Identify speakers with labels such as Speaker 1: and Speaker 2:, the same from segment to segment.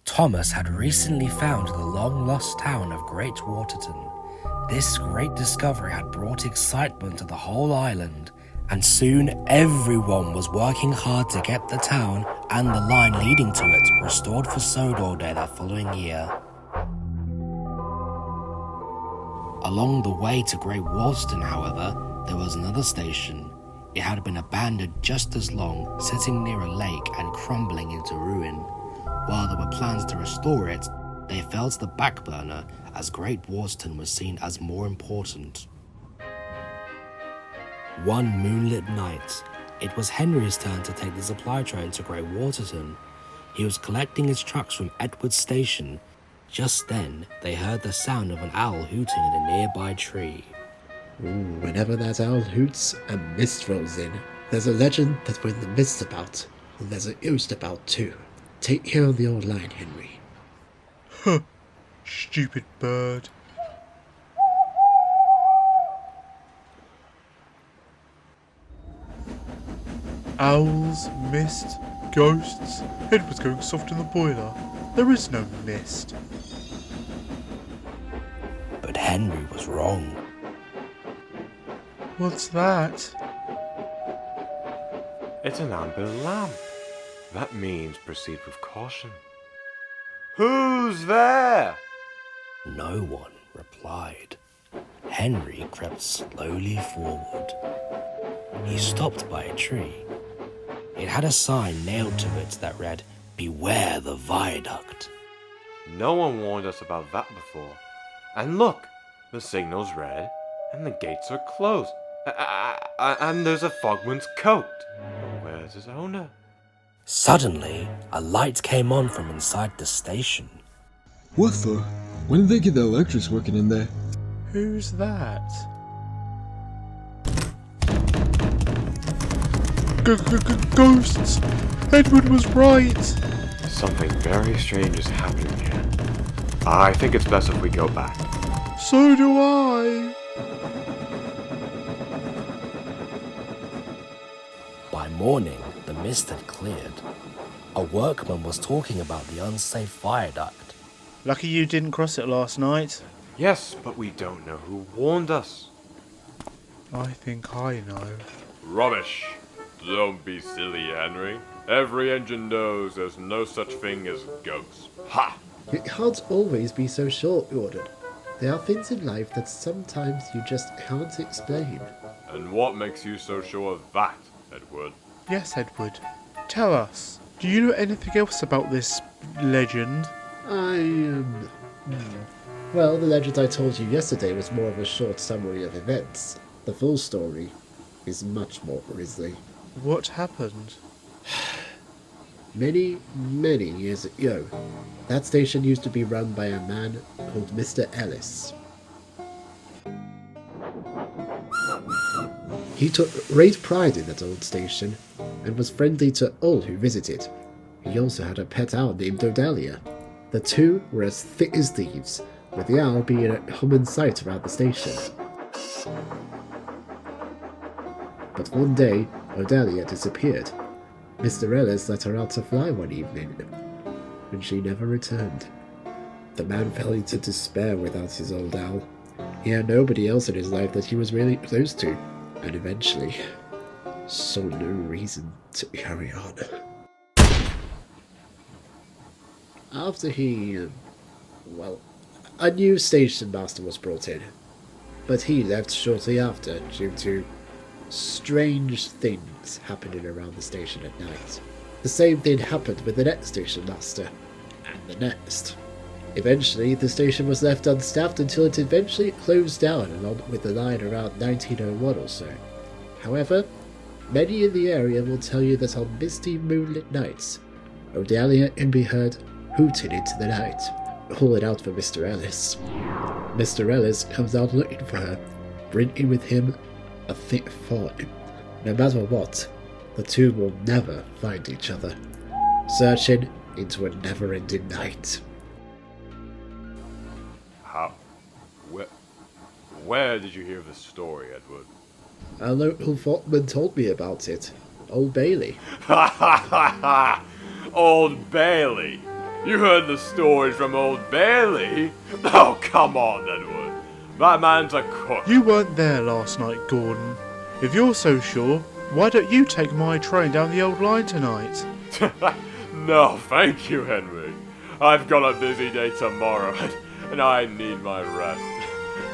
Speaker 1: Thomas had recently found the long-lost town of Great Waterton. This great discovery had brought excitement to the whole island, and soon everyone was working hard to get the town and the line leading to it restored for Sodor Day that following year. Along the way to Great Waterton, however, there was another station. It had been abandoned just as long, sitting near a lake and crumbling into ruin. While there were plans to restore it, they fell to the back burner as Great Waterton was seen as more important. One moonlit night, it was Henry's turn to take the supply train to Great Waterton. He was collecting his trucks from Edward's station. Just then, they heard the sound of an owl hooting in a nearby tree.
Speaker 2: Whenever that owl hoots, a mist rolls in. There's a legend that when the mist's about, there's a ghost about too. Take care of the old line, Henry.
Speaker 3: Huh. Stupid bird. Owls, mist, ghosts. Edward's going soft in the boiler. There is no mist.
Speaker 1: But Henry was wrong.
Speaker 3: What's that?
Speaker 4: It's an amber lamp. That means proceed with caution. Who's there?
Speaker 1: No one replied. Henry crept slowly forward. He stopped by a tree. It had a sign nailed to it that read, "Beware the viaduct."
Speaker 4: No one warned us about that before. And look, the signal's red, and the gates are closed. And there's a fogman's coat. Where's his owner?
Speaker 1: Suddenly, a light came on from inside the station.
Speaker 5: What the? When did they get the electrics working in there?
Speaker 3: Who's that? Ghosts! Edward was right!
Speaker 4: Something very strange is happening here. I think it's best if we go back.
Speaker 3: So do I!
Speaker 1: By morning, the mist had cleared. A workman was talking about the unsafe viaduct.
Speaker 3: Lucky you didn't cross it last night.
Speaker 4: Yes, but we don't know who warned us.
Speaker 3: I think I know.
Speaker 6: Rubbish! Don't be silly, Henry. Every engine knows there's no such thing as ghosts. Ha!
Speaker 2: You can't always be so sure, Gordon. There are things in life that sometimes you just can't explain.
Speaker 6: And what makes you so sure of that, Edward?
Speaker 3: Yes, Edward. Tell us. Do you know anything else about this legend?
Speaker 2: Well, the legend I told you yesterday was more of a short summary of events. The full story is much more grisly.
Speaker 3: What happened?
Speaker 2: Many, many years ago, that station used to be run by a man called Mr. Ellis. He took great pride in that old station and was friendly to all who visited. He also had a pet owl named Odalia. The two were as thick as thieves, with the owl being a common sight around the station. But one day, Odalia disappeared. Mr. Ellis let her out to fly one evening, and she never returned. The man fell into despair without his old owl. He had nobody else in his life that he was really close to, and eventually saw no reason to carry on. After a new station master was brought in, but he left shortly after due to strange things happening around the station at night. The same thing happened with the next station master, and the next. Eventually, the station was left unstaffed until it eventually closed down along with the line around 1901 or so. However, many in the area will tell you that on misty moonlit nights, Odalia can be heard hooting into the night, calling out for Mr. Ellis. Mr. Ellis comes out looking for her, bringing with him a thick fog. No matter what, the two will never find each other, searching into a never-ending night.
Speaker 6: How? Where did you hear this story, Edward?
Speaker 2: A local fogman told me about it. Old Bailey.
Speaker 6: Ha ha ha ha! Old Bailey! You heard the story from old Bailey? Oh, come on, Edward. That man's a cook.
Speaker 3: You weren't there last night, Gordon. If you're so sure, why don't you take my train down the old line tonight?
Speaker 6: No, thank you, Henry. I've got a busy day tomorrow, and I need my rest.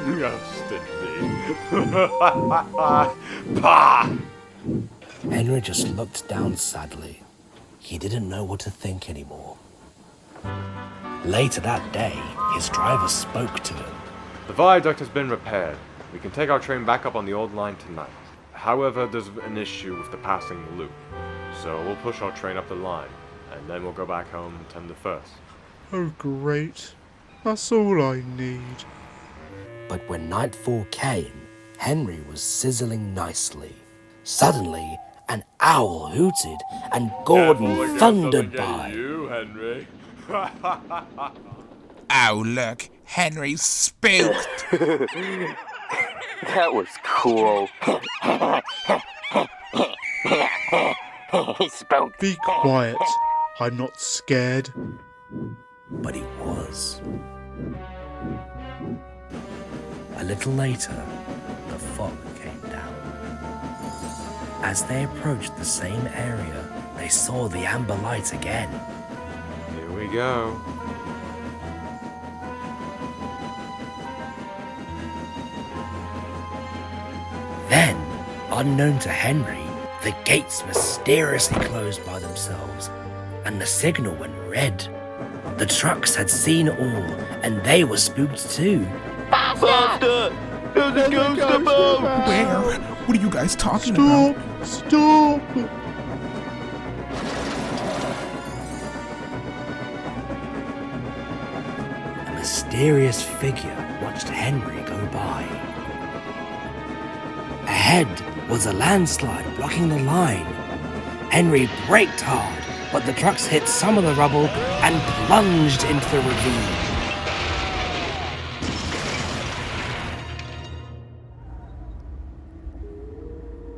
Speaker 6: Ghost indeed. Pah!
Speaker 1: Henry just looked down sadly. He didn't know what to think anymore. Later that day, his driver spoke to him.
Speaker 4: The viaduct has been repaired. We can take our train back up on the old line tonight. However, there's an issue with the passing loop. So we'll push our train up the line, and then we'll go back home and tend the first.
Speaker 3: Oh, great. That's all I need.
Speaker 1: But when nightfall came, Henry was sizzling nicely. Suddenly, an owl hooted, and Gordon thundered by.
Speaker 6: You, Henry.
Speaker 7: Oh, look, Henry spooked.
Speaker 8: That was cool. He spoke.
Speaker 3: Be quiet. I'm not scared.
Speaker 1: But he was. A little later, the fog came down. As they approached the same area, they saw the amber light again.
Speaker 4: Here we go.
Speaker 1: Then, unknown to Henry, the gates mysteriously closed by themselves, and the signal went red. The trucks had seen all, and they were spooked too.
Speaker 8: Faster! There's a ghost above!
Speaker 7: Where? What are you guys talking about?
Speaker 3: Stop!
Speaker 1: A mysterious figure watched Henry go by. Ahead was a landslide blocking the line. Henry braked hard, but the trucks hit some of the rubble and plunged into the ravine.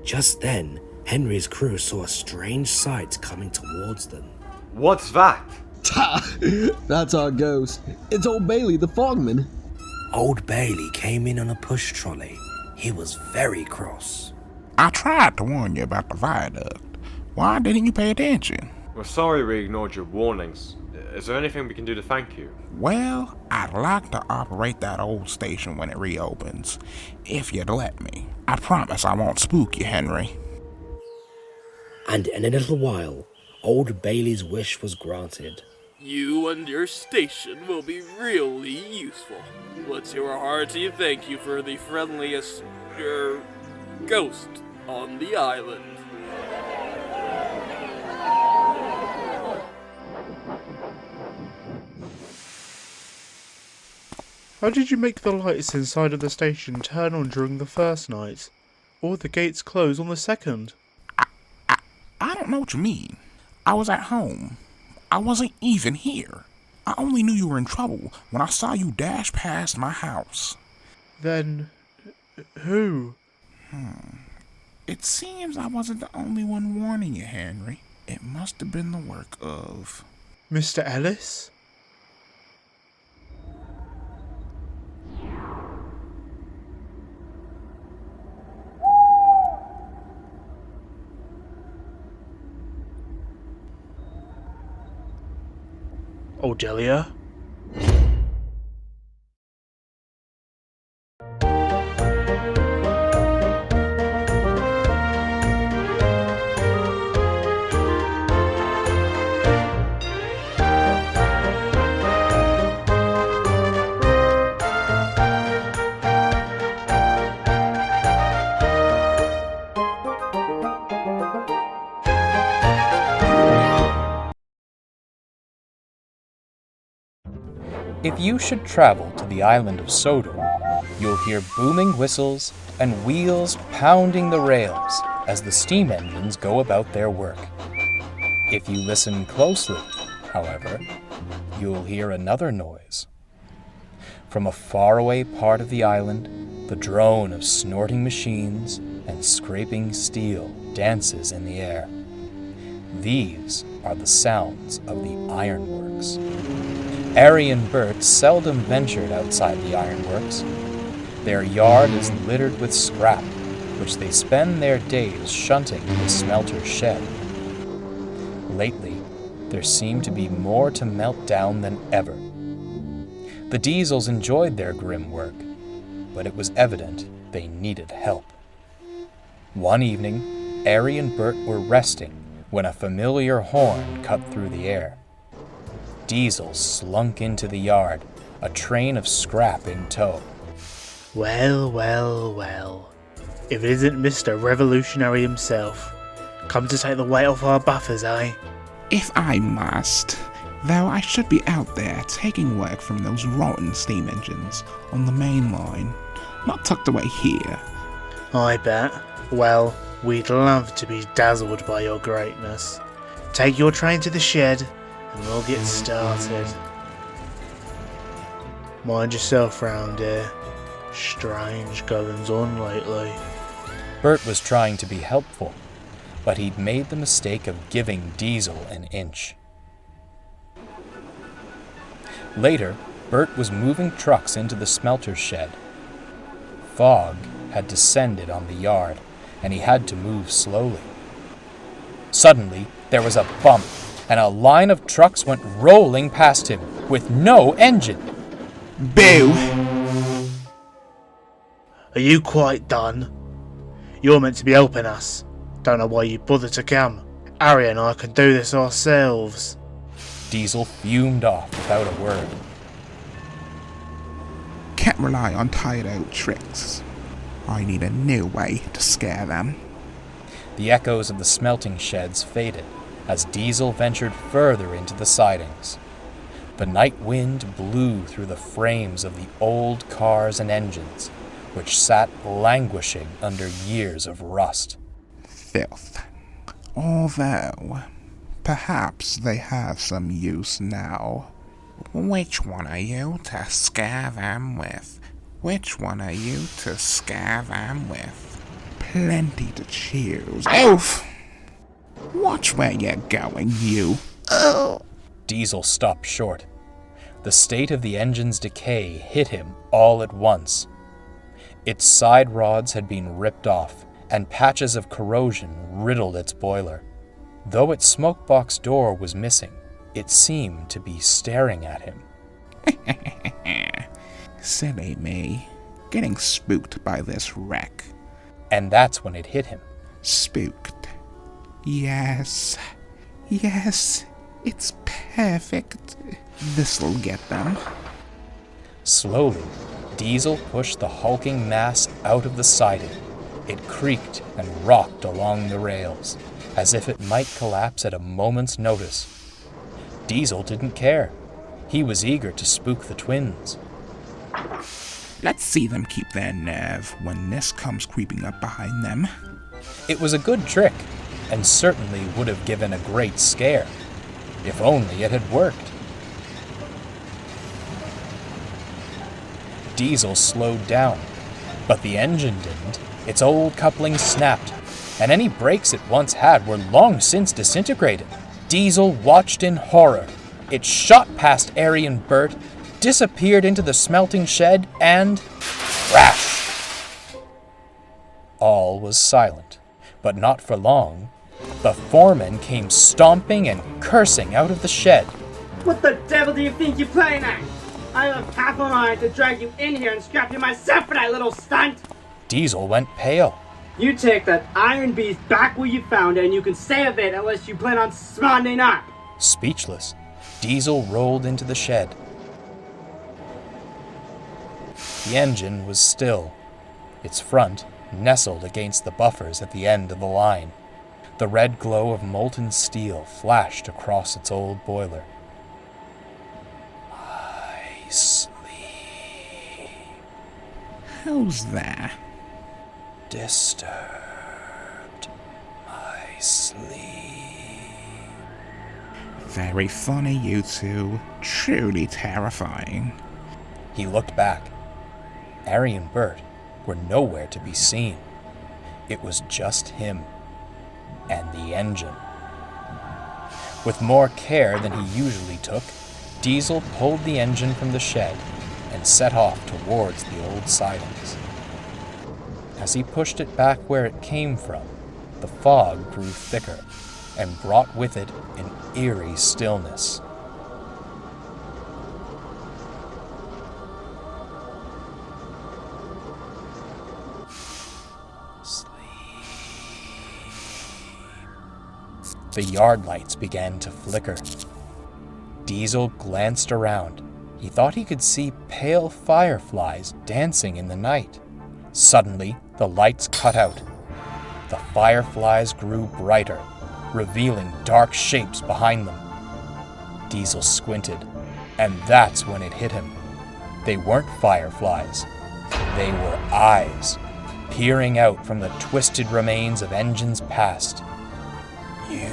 Speaker 1: Just then, Henry's crew saw a strange sight coming towards them.
Speaker 4: What's that?
Speaker 5: Ha! That's our ghost. It's old Bailey, the fogman.
Speaker 1: Old Bailey came in on a push trolley. He was very cross.
Speaker 7: I tried to warn you about the viaduct. Why didn't you pay attention?
Speaker 4: We're sorry we ignored your warnings. Is there anything we can do to thank you?
Speaker 7: Well, I'd like to operate that old station when it reopens, if you'd let me. I promise I won't spook you, Henry.
Speaker 1: And in a little while, old Bailey's wish was granted.
Speaker 9: You and your station will be really useful. Let's hear a hearty thank you for the friendliest, ghost on the island.
Speaker 3: How did you make the lights inside of the station turn on during the first night? Or the gates close on the second?
Speaker 7: I don't know what you mean. I was at home. I wasn't even here. I only knew you were in trouble when I saw you dash past my house.
Speaker 3: Then, who?
Speaker 7: It seems I wasn't the only one warning you, Henry. It must have been the work of...
Speaker 3: Mr. Ellis? Odelia?
Speaker 10: If you should travel to the island of Sodor, you'll hear booming whistles and wheels pounding the rails as the steam engines go about their work. If you listen closely, however, you'll hear another noise. From a faraway part of the island, the drone of snorting machines and scraping steel dances in the air. These are the sounds of the ironworks. Ari and Bert seldom ventured outside the ironworks. Their yard is littered with scrap, which they spend their days shunting to the smelter's shed. Lately, there seemed to be more to melt down than ever. The Diesels enjoyed their grim work, but it was evident they needed help. One evening, Ari and Bert were resting when a familiar horn cut through the air. Diesel slunk into the yard, a train of scrap in tow.
Speaker 11: Well, well, well. If it isn't Mr. Revolutionary himself. Come to take the weight off our buffers, eh?
Speaker 7: If I must, though I should be out there taking work from those rotten steam engines on the main line, not tucked away here.
Speaker 11: I bet. Well, we'd love to be dazzled by your greatness. Take your train to the shed, and we'll get started. Mind yourself round here. Strange goings on lately.
Speaker 10: Bert was trying to be helpful, but he'd made the mistake of giving Diesel an inch. Later, Bert was moving trucks into the smelter's shed. Fog had descended on the yard, and he had to move slowly. Suddenly, there was a bump, and a line of trucks went rolling past him, with no engine.
Speaker 7: Boo!
Speaker 11: Are you quite done? You're meant to be helping us. Don't know why you bothered to come. Ari and I can do this ourselves.
Speaker 10: Diesel fumed off without a word.
Speaker 7: Can't rely on tired-out tricks. I need a new way to scare them.
Speaker 10: The echoes of the smelting sheds faded as Diesel ventured further into the sidings. The night wind blew through the frames of the old cars and engines, which sat languishing under years of rust.
Speaker 7: Filth. Although, perhaps they have some use now. Which one are you to scare them with? Which one are you to scare them with? Plenty to choose. Oof! Watch where you're going, you. Oh.
Speaker 10: Diesel stopped short. The state of the engine's decay hit him all at once. Its side rods had been ripped off, and patches of corrosion riddled its boiler. Though its smokebox door was missing, it seemed to be staring at him.
Speaker 7: Silly me, getting spooked by this wreck.
Speaker 10: And that's when it hit him.
Speaker 7: Spooked. Yes, it's perfect. This'll get them.
Speaker 10: Slowly, Diesel pushed the hulking mass out of the siding. It creaked and rocked along the rails, as if it might collapse at a moment's notice. Diesel didn't care. He was eager to spook the twins.
Speaker 7: Let's see them keep their nerve when this comes creeping up behind them.
Speaker 10: It was a good trick, and certainly would have given a great scare, if only it had worked. Diesel slowed down, but the engine didn't. Its old coupling snapped, and any brakes it once had were long since disintegrated. Diesel watched in horror. It shot past Ari and Bert, disappeared into the smelting shed, and crash! All was silent, but not for long. The foreman came stomping and cursing out of the shed.
Speaker 12: What the devil do you think you're playing at? I have half an eye to drag you in here and scrap you myself for that little stunt.
Speaker 10: Diesel went pale.
Speaker 12: You take that iron beast back where you found it, and you can stay of it unless you plan on smartening up.
Speaker 10: Speechless, Diesel rolled into the shed. The engine was still, its front nestled against the buffers at the end of the line. The red glow of molten steel flashed across its old boiler. I sleep.
Speaker 7: Who's there?
Speaker 10: Disturbed my sleep.
Speaker 7: Very funny, you two. Truly terrifying.
Speaker 10: He looked back. Ari and Bert were nowhere to be seen. It was just him and the engine. With more care than he usually took, Diesel pulled the engine from the shed and set off towards the old sidings. As he pushed it back where it came from, the fog grew thicker and brought with it an eerie stillness. The yard lights began to flicker. Diesel glanced around. He thought he could see pale fireflies dancing in the night. Suddenly, the lights cut out. The fireflies grew brighter, revealing dark shapes behind them. Diesel squinted, and that's when it hit him. They weren't fireflies. They were eyes, peering out from the twisted remains of engines past. You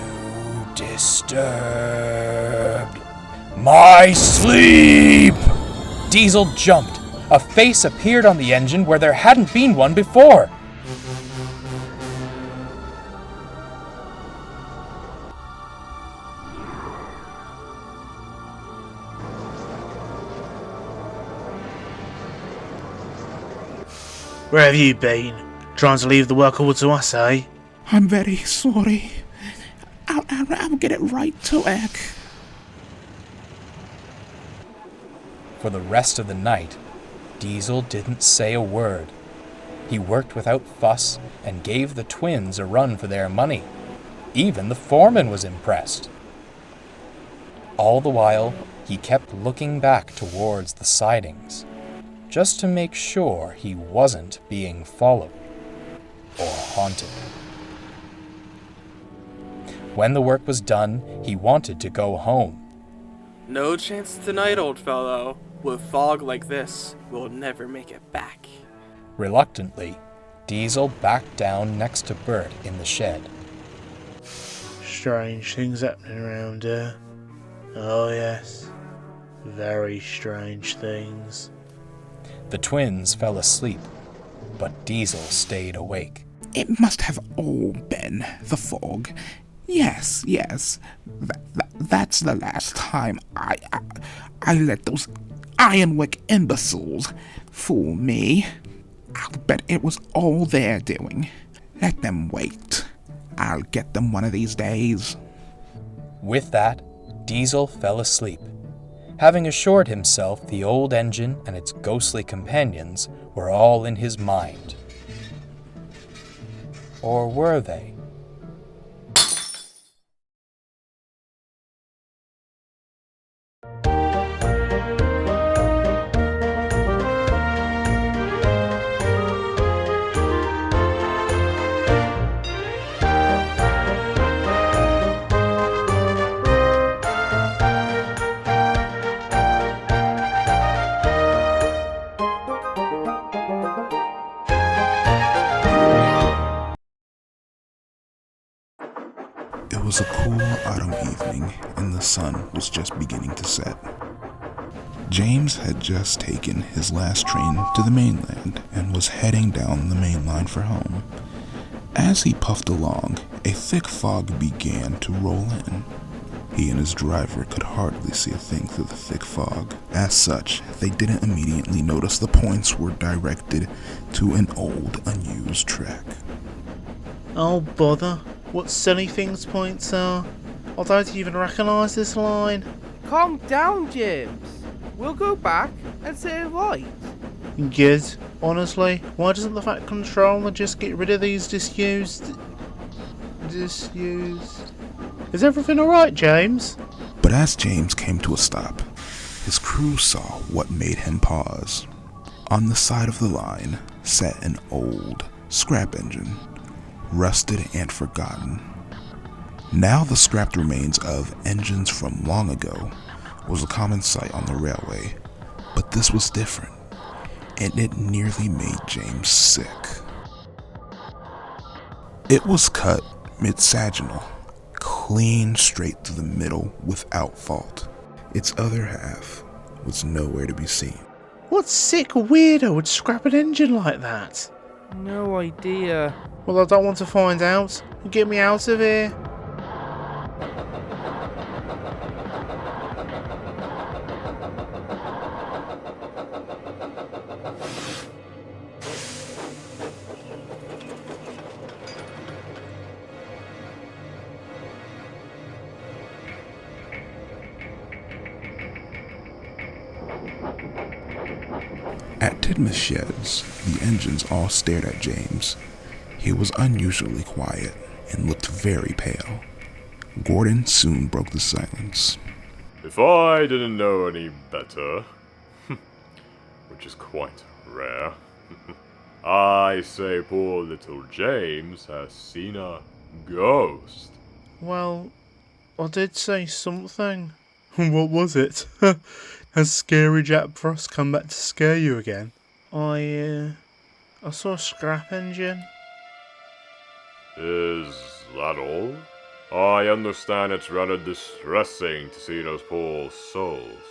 Speaker 10: disturbed my sleep! Diesel jumped. A face appeared on the engine where there hadn't been one before.
Speaker 11: Where have you been? Trying to leave the work all to us, eh?
Speaker 7: I'm very sorry. I'll get it right to work.
Speaker 10: For the rest of the night, Diesel didn't say a word. He worked without fuss and gave the twins a run for their money. Even the foreman was impressed. All the while, he kept looking back towards the sidings, just to make sure he wasn't being followed or haunted. When the work was done, he wanted to go home.
Speaker 9: No chance tonight, old fellow. With fog like this, we'll never make it back.
Speaker 10: Reluctantly, Diesel backed down next to Bert in the shed.
Speaker 11: Strange things happening around here. Oh yes, very strange things.
Speaker 10: The twins fell asleep, but Diesel stayed awake.
Speaker 7: It must have all been the fog. Yes. That's the last time I let those Ironwick imbeciles fool me. I'll bet it was all they're doing. Let them wait. I'll get them one of these days.
Speaker 10: With that, Diesel fell asleep, having assured himself the old engine and its ghostly companions were all in his mind. Or were they?
Speaker 7: It was a cool autumn evening, and the sun was just beginning to set. James had just taken his last train to the mainland and was heading down the main line for home. As he puffed along, a thick fog began to roll in. He and his driver could hardly see a thing through the thick fog. As such, they didn't immediately notice the points were directed to an old, unused track.
Speaker 11: Oh bother, what silly things points are. I don't even recognise this line.
Speaker 13: Calm down, James. We'll go back and set it right.
Speaker 11: Good. Honestly, why doesn't the Fat Controller just get rid of these disused... Is everything alright, James?
Speaker 7: But as James came to a stop, his crew saw what made him pause. On the side of the line sat an old scrap engine, rusted and forgotten. Now the scrapped remains of engines from long ago was a common sight on the railway, but this was different, and it nearly made James sick. It was cut mid-sagittal, clean straight through the middle without fault. Its other half was nowhere to be seen.
Speaker 11: What sick weirdo would scrap an engine like that?
Speaker 13: No idea.
Speaker 11: Well, I don't want to find out. Get me out of here.
Speaker 7: At Tidmouth Sheds, the engines all stared at James. He was unusually quiet and looked very pale. Gordon soon broke the silence.
Speaker 6: If I didn't know any better, which is quite rare, I say poor little James has seen a ghost.
Speaker 11: Well, I did say something. What was it? Has Scary Jack Frost come back to scare you again? I saw a scrap engine.
Speaker 6: Is that all? I understand it's rather distressing to see those poor souls,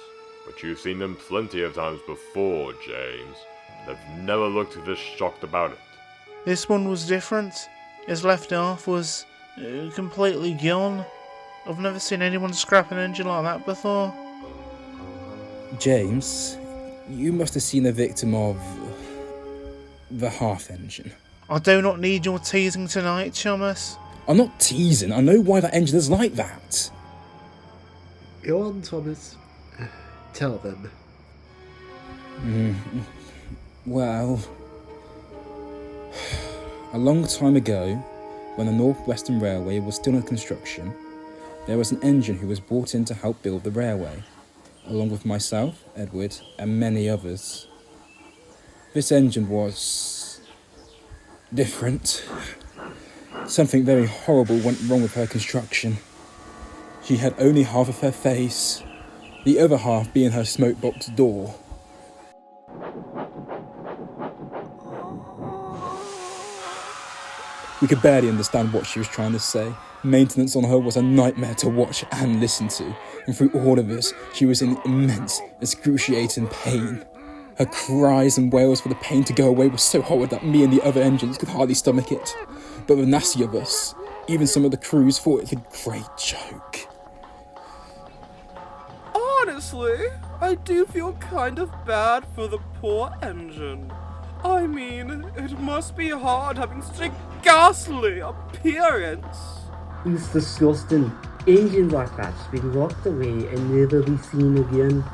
Speaker 6: but you've seen them plenty of times before, James. They've never looked this shocked about it.
Speaker 11: This one was different. His left half was completely gone. I've never seen anyone scrap an engine like that before.
Speaker 14: James, you must have seen a victim of the half engine.
Speaker 11: I do not need your teasing tonight, Thomas.
Speaker 14: I'm not teasing, I know why that engine is like that.
Speaker 2: Go on, Thomas. Tell them.
Speaker 14: Well, a long time ago, when the North Western Railway was still in construction, there was an engine who was brought in to help build the railway, along with myself, Edward, and many others. This engine was different. Something very horrible went wrong with her construction. She had only half of her face, the other half being her smokebox door. We could barely understand what she was trying to say. Maintenance on her was a nightmare to watch and listen to, and through all of this, she was in immense, excruciating pain. Her cries and wails for the pain to go away were so horrid that me and the other engines could hardly stomach it. But the nasty of us, even some of the crews, thought it a great joke.
Speaker 13: Honestly, I do feel kind of bad for the poor engine. I mean, it must be hard having such a ghastly appearance.
Speaker 12: It's disgusting. Engines like that should be locked away and never be seen again.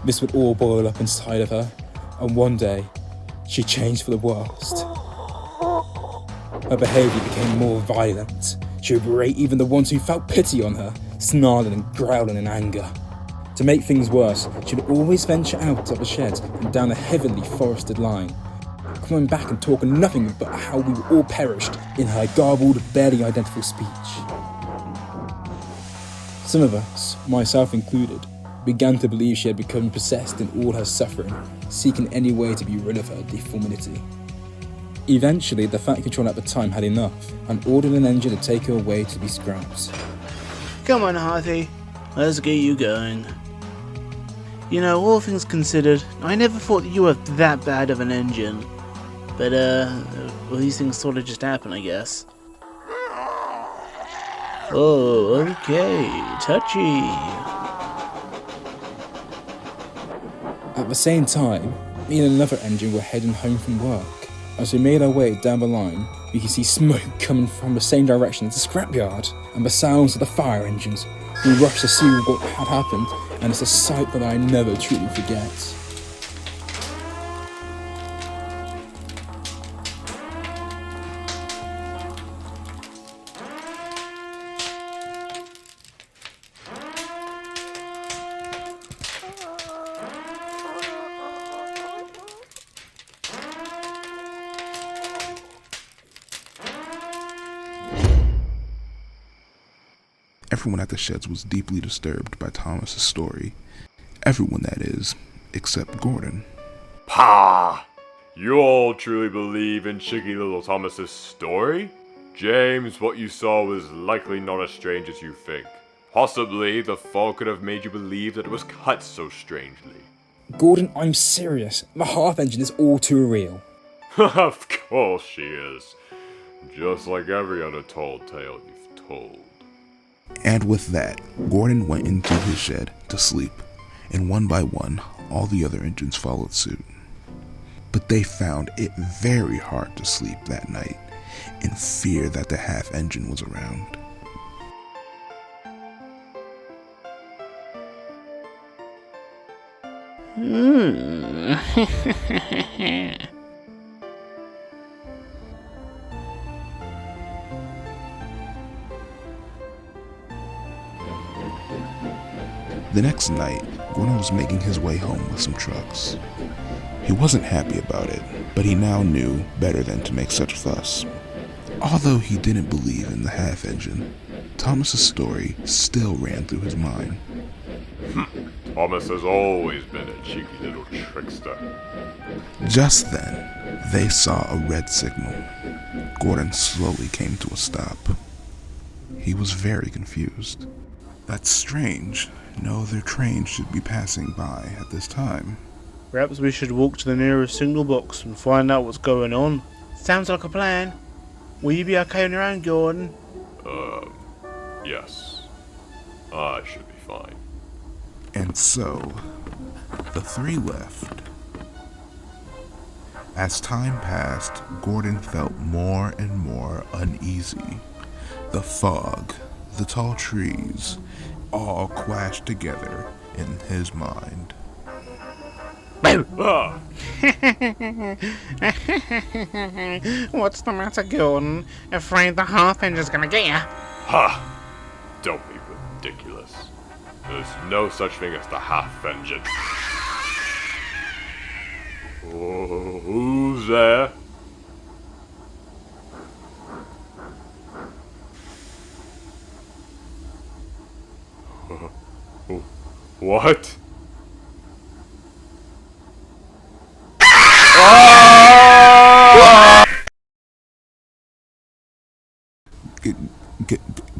Speaker 14: This would all boil up inside of her, and one day, she changed for the worst. Her behaviour became more violent. She would berate even the ones who felt pity on her, snarling and growling in anger. To make things worse, she would always venture out of the shed and down a heavily forested line, coming back and talking nothing but how we all perished in her garbled, barely identifiable speech. Some of us, myself included, began to believe she had become possessed in all her suffering, seeking any way to be rid of her deformity. Eventually, the Fat Control at the time had enough and ordered an engine to take her away to be scrapped.
Speaker 11: Come on, Harthy. Let's get you going. You know, all things considered, I never thought that you were that bad of an engine. But, well, these things sort of just happen, I guess. Oh, okay. Touchy.
Speaker 14: At the same time, me and another engine were heading home from work. As we made our way down the line, we could see smoke coming from the same direction as the scrapyard, and the sounds of the fire engines. We rushed to see what had happened, and it's a sight that I never truly forget.
Speaker 7: Everyone at the sheds was deeply disturbed by Thomas's story. Everyone, that is, except Gordon.
Speaker 6: Pah! You all truly believe in cheeky little Thomas's story? James, what you saw was likely not as strange as you think. Possibly, the fog could have made you believe that it was cut so strangely.
Speaker 14: Gordon, I'm serious. The half engine is all too real.
Speaker 6: Of course she is. Just like every other tall tale you've told.
Speaker 7: And with that, Gordon went into his shed to sleep, and one by one, all the other engines followed suit. But they found it very hard to sleep that night, in fear that the half-engine was around. The next night, Gordon was making his way home with some trucks. He wasn't happy about it, but he now knew better than to make such a fuss. Although he didn't believe in the half-engine, Thomas's story still ran through his mind.
Speaker 6: Thomas has always been a cheeky little trickster.
Speaker 7: Just then, they saw a red signal. Gordon slowly came to a stop. He was very confused. That's strange. No other train should be passing by at this time.
Speaker 11: Perhaps we should walk to the nearest signal box and find out what's going on. Sounds like a plan. Will you be okay on your own, Gordon?
Speaker 6: Yes. I should be fine.
Speaker 7: And so, the three left. As time passed, Gordon felt more and more uneasy. The fog, the tall trees, all clashed together in his mind.
Speaker 11: What's the matter, Gordon? Afraid the half-engine's gonna get ya?
Speaker 6: Ha! Don't be ridiculous. There's no such thing as the half-engine. Oh, who's there? What?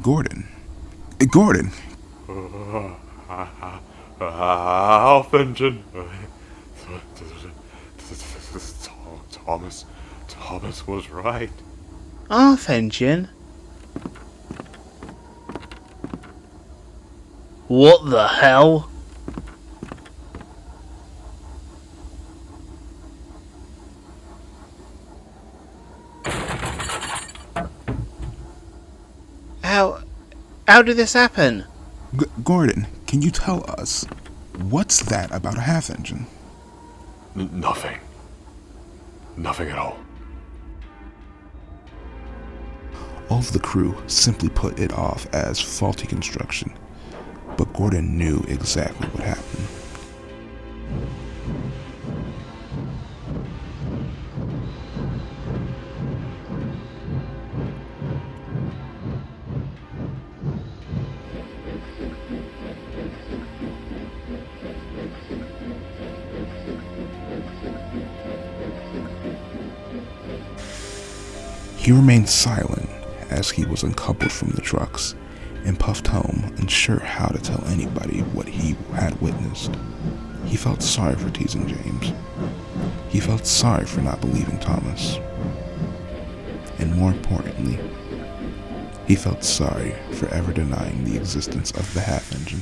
Speaker 7: Gordon. Gordon.
Speaker 6: Half-engine. Thomas was right.
Speaker 11: Half-engine? What the hell? How did this happen?
Speaker 7: Gordon, can you tell us, what's that about a half-engine?
Speaker 6: Nothing. Nothing at all.
Speaker 7: All of the crew simply put it off as faulty construction, but Gordon knew exactly what happened. He remained silent as he was uncoupled from the trucks and puffed home, unsure how to tell anybody what he had witnessed. He felt sorry for teasing James. He felt sorry for not believing Thomas. And more importantly, he felt sorry for ever denying the existence of the half-engine.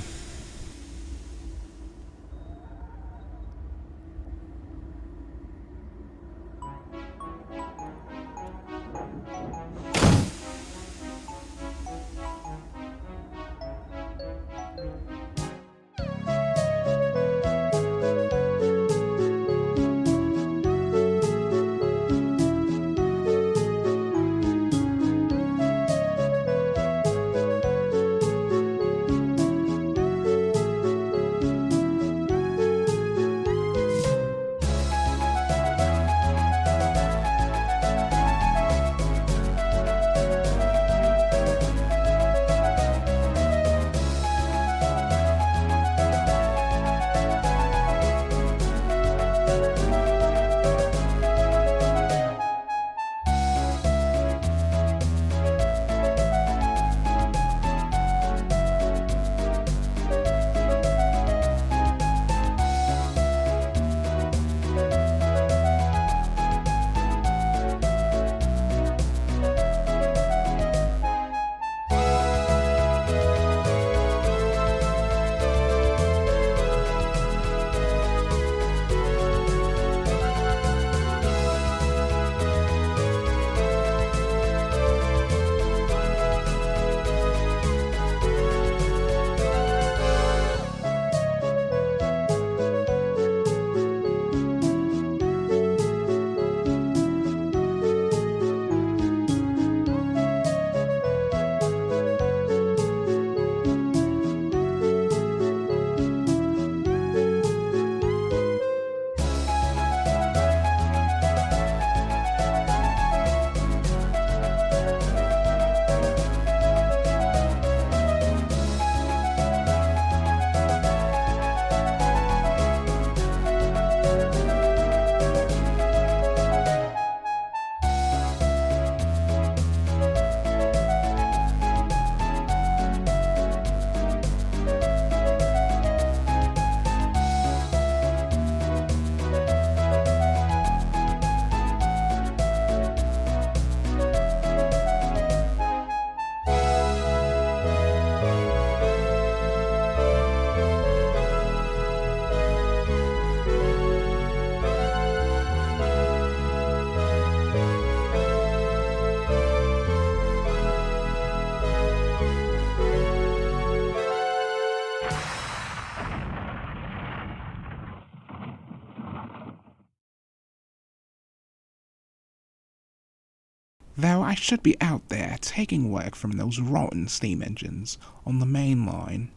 Speaker 7: Though I should be out there taking work from those rotten steam engines on the main line,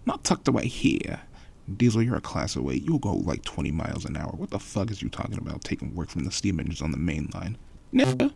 Speaker 7: not tucked away here. Diesel, you're a class away. You'll go like 20 miles an hour. What the fuck is you talking about taking work from the steam engines on the main line? Nigga.